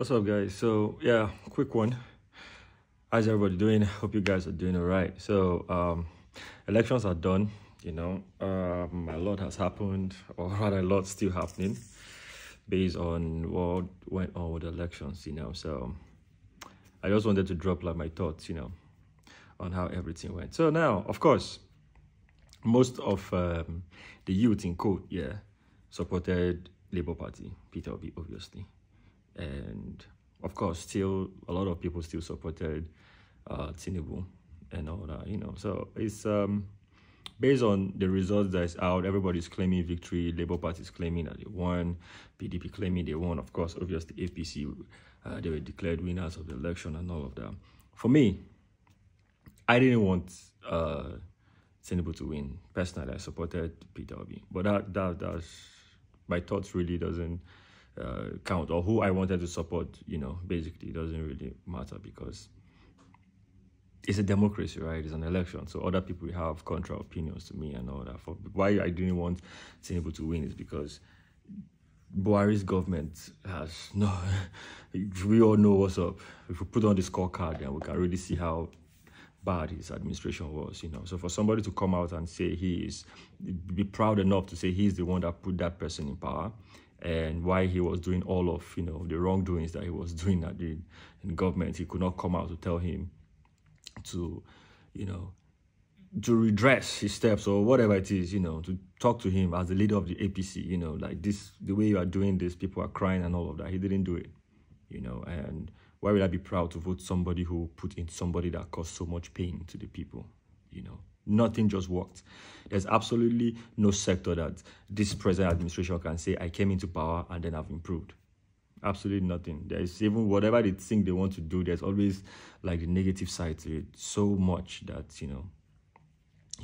What's up, guys? So, yeah, quick one. How's everybody doing? Hope you guys are doing all right. So, elections are done. A lot has happened, or rather, a lot still happening based on what went on with the elections. So I just wanted to drop like my thoughts, on how everything went. So now, of course, most of the youth in court, supported Labour Party, Peter Obi, obviously. And of course, still a lot of people still supported Tinubu and all that, So it's based on the results that's out. Everybody's claiming victory. Labour Party is claiming that they won. PDP claiming they won. Of course, obviously APC, they were declared winners of the election and all of that. For me, I didn't want Tinubu to win. Personally, I supported Peter Obi, but that's my thoughts really doesn't count, or who I wanted to support, basically doesn't really matter because it's a democracy, right? It's an election. So other people have contra opinions to me and all that. For why I didn't want Tinubu to win is because Buhari's government has no, we all know what's up. If we put on the scorecard, then we can really see how bad his administration was, So for somebody to come out and say be proud enough to say he's the one that put that person in power, and why he was doing all of, the wrongdoings that he was doing in government, he could not come out to tell him to, to redress his steps or whatever it is, to talk to him as the leader of the APC, like this, the way you are doing this, people are crying and all of that. He didn't do it, and why would I be proud to vote somebody who put in somebody that caused so much pain to the people, Nothing just worked. There's absolutely no sector that this present administration can say, I came into power and then I've improved. Absolutely nothing. There's even whatever they think they want to do, there's always like the negative side to it so much that, you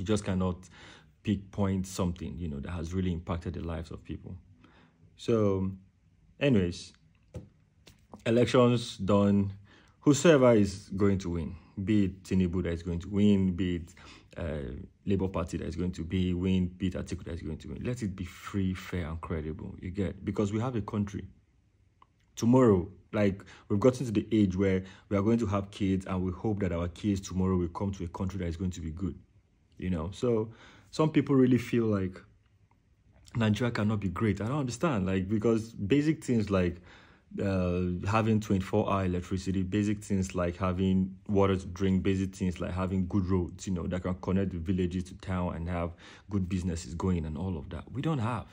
just cannot pinpoint something, that has really impacted the lives of people. So, anyways, elections done. Whosoever is going to win, be it Tinubu that is going to win, be it Labour Party that is going to win, be it Atiku that is going to win. Let it be free, fair, and credible. You get? Because we have a country. Tomorrow, like, we've gotten to the age where we are going to have kids, and we hope that our kids tomorrow will come to a country that is going to be good. So some people really feel like Nigeria cannot be great. I don't understand, because basic things like having 24-hour electricity, basic things like having water to drink, basic things like having good roads, that can connect the villages to town and have good businesses going and all of that. We don't have.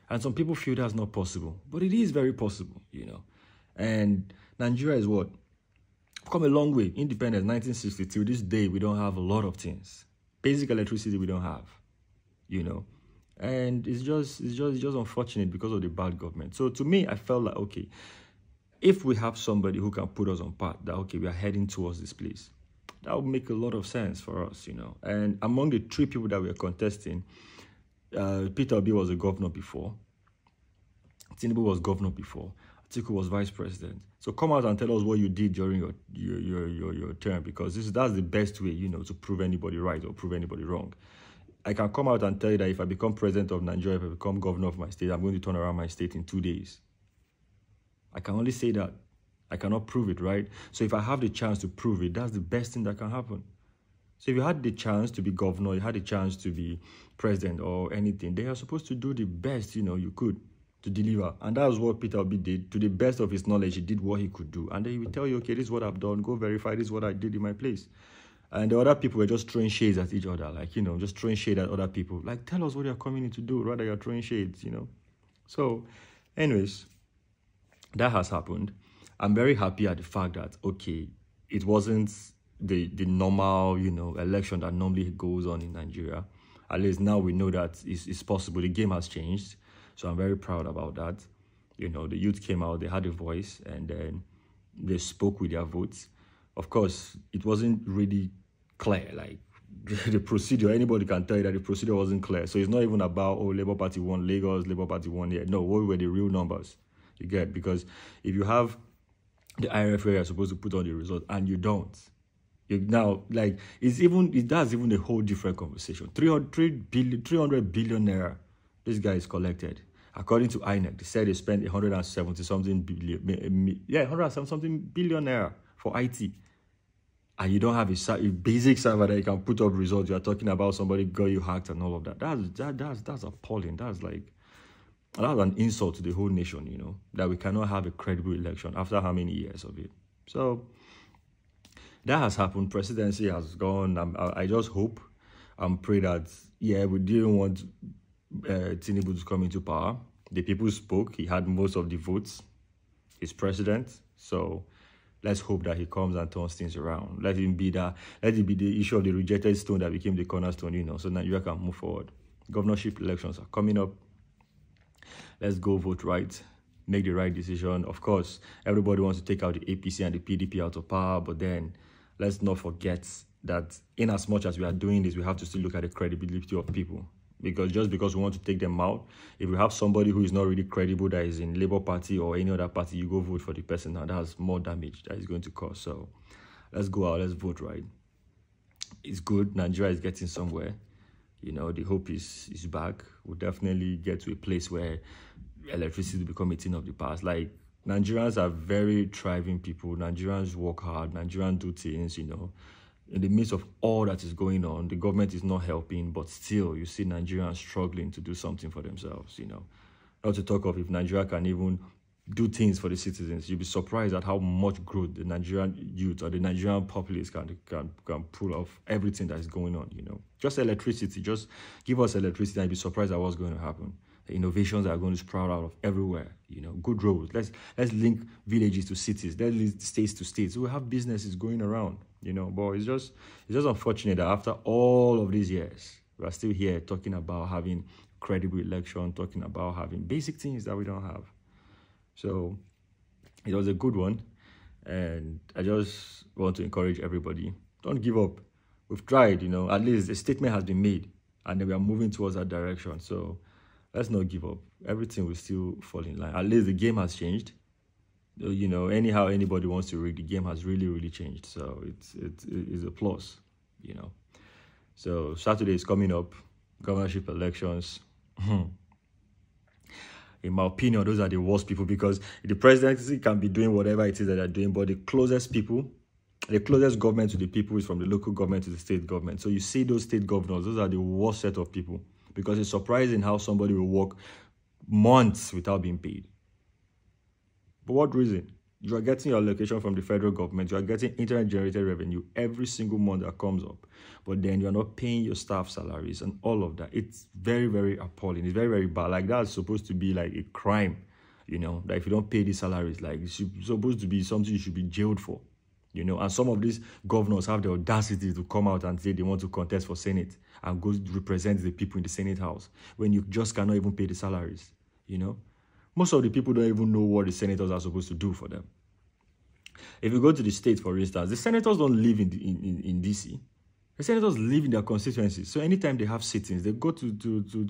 And some people feel that's not possible, but it is very possible, And Nigeria is what? Come a long way. Independence, 1962, this day, we don't have a lot of things. Basic electricity we don't have, And it's just unfortunate because of the bad government. So to me, I felt like, okay, if we have somebody who can put us on path, that, okay, we are heading towards this place, that would make a lot of sense for us, And among the three people that we are contesting, Peter Obi was a governor before. Tinubu was governor before. Atiku was vice president. So come out and tell us what you did during your term, because that's the best way, to prove anybody right or prove anybody wrong. I can come out and tell you that if I become president of Nigeria, if I become governor of my state, I'm going to turn around my state in 2 days. I can only say that. I cannot prove it, right? So if I have the chance to prove it, that's the best thing that can happen. So if you had the chance to be governor, you had the chance to be president or anything, they are supposed to do the best, you could to deliver. And that was what Peter Obi did. To the best of his knowledge, he did what he could do. And then he will tell you, okay, this is what I've done. Go verify this is what I did in my place. And the other people were just throwing shades at each other, just throwing shade at other people. Like, tell us what you're coming in to do, rather you're throwing shades, So, anyways, that has happened. I'm very happy at the fact that, okay, it wasn't the normal, election that normally goes on in Nigeria. At least now we know that it's possible. The game has changed. So I'm very proud about that. The youth came out, they had a voice, and then they spoke with their votes. Of course, it wasn't really clear, the procedure. Anybody can tell you that the procedure wasn't clear. So it's not even about, oh, Labour Party won Lagos, Labour Party won here. No, what were the real numbers? You get? Because if you have the IRF where you're supposed to put on the result and you don't, that's even a whole different conversation. 300 billion naira this guy is collected. According to INEC, they said they spent 170 something billion, 170 something billion naira for IT. And you don't have a basic server that you can put up results. You are talking about somebody got you hacked and all of that. That's appalling. That's an insult to the whole nation, you know, that we cannot have a credible election after how many years of it. So that has happened. Presidency has gone. I just hope and pray that, yeah, we didn't want Tinubu to come into power. The people spoke. He had most of the votes. He's president. So let's hope that he comes and turns things around. Let it be the issue of the rejected stone that became the cornerstone, you know, so Nigeria can move forward. Governorship elections are coming up. Let's go vote right, make the right decision. Of course, everybody wants to take out the APC and the PDP out of power, but then let's not forget that in as much as we are doing this, we have to still look at the credibility of people. Because just because we want to take them out, if we have somebody who is not really credible that is in Labour Party or any other party, you go vote for the person, now that's more damage that is going to cause. So let's go out, let's vote right. It's good. Nigeria is getting somewhere. You know, the hope is back. We'll definitely get to a place where electricity will become a thing of the past. Like, Nigerians are very thriving people. Nigerians work hard. Nigerians do things, you know. In the midst of all that is going on, the government is not helping, but still, you see Nigerians struggling to do something for themselves, you know. Not to talk of if Nigeria can even do things for the citizens. You'll be surprised at how much growth the Nigerian youth or the Nigerian populace can pull off everything that is going on, you know. Just electricity, just give us electricity and you'll be surprised at what's going to happen. The innovations are going to sprout out of everywhere, you know. Good roads. Let's link villages to cities. Let's link states to states. We'll have businesses going around, you know. But it's just unfortunate that after all of these years, we are still here talking about having credible election, talking about having basic things that we don't have. So it was a good one, and I just want to encourage everybody, don't give up. We've tried, you know, at least a statement has been made, and then we are moving towards that direction. So let's not give up. Everything will still fall in line. At least the game has changed. You know, anyhow anybody wants to read, the game has really, really changed. So it's a plus, you know. So Saturday is coming up, governorship elections. In my opinion, those are the worst people, because the presidency can be doing whatever it is that they're doing, but the closest people, the closest government to the people is from the local government to the state government. So you see those state governors, those are the worst set of people, because it's surprising how somebody will work months without being paid. For what reason? You are getting your allocation from the federal government. You are getting internet-generated revenue every single month that comes up. But then you are not paying your staff salaries and all of that. It's very, very appalling. It's very, very bad. Like, that's supposed to be like a crime, you know, that if you don't pay these salaries, like, it's supposed to be something you should be jailed for, you know. And some of these governors have the audacity to come out and say they want to contest for Senate and go represent the people in the Senate House when you just cannot even pay the salaries, you know. Most of the people don't even know what the senators are supposed to do for them. If you go to the states, for instance, the senators don't live in DC. The senators live in their constituencies. So anytime they have sittings, they go to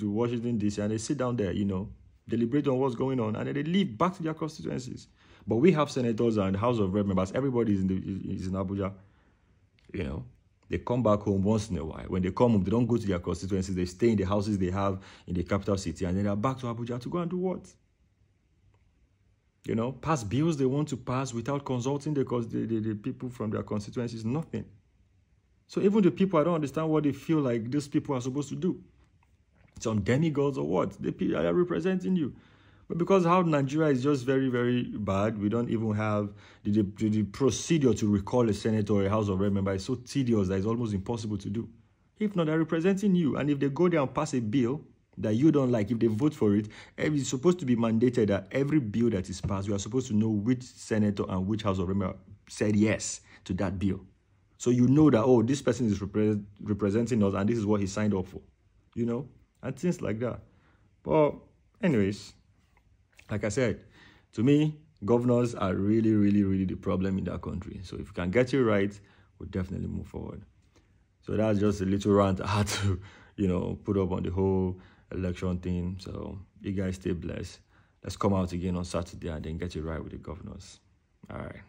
Washington, DC, and they sit down there, you know, deliberate on what's going on, and then they leave back to their constituencies. But we have senators and House of Rep members. Everybody is in Abuja, you know. They come back home once in a while. When they come home, they don't go to their constituencies. They stay in the houses they have in the capital city, and then they're back to Abuja to go and do what? You know, pass bills they want to pass without consulting the people from their constituencies, nothing. So even the people, I don't understand what they feel like these people are supposed to do. Some demigods or what? They are representing you. But because how Nigeria is just very, very bad, we don't even have the procedure to recall a senator or a House of Rep member. It's so tedious that it's almost impossible to do. If not, they're representing you. And if they go there and pass a bill that you don't like, if they vote for it, it's supposed to be mandated that every bill that is passed, we are supposed to know which senator and which House of Rep said yes to that bill. So you know that, oh, this person is representing us and this is what he signed up for, you know, and things like that. But anyways, like I said, to me, governors are really, really, really the problem in that country. So if you can get it right, we'll definitely move forward. So that's just a little rant I had to, you know, put up on the whole election thing. So you guys stay blessed. Let's come out again on Saturday and then get it right with the governors. All right.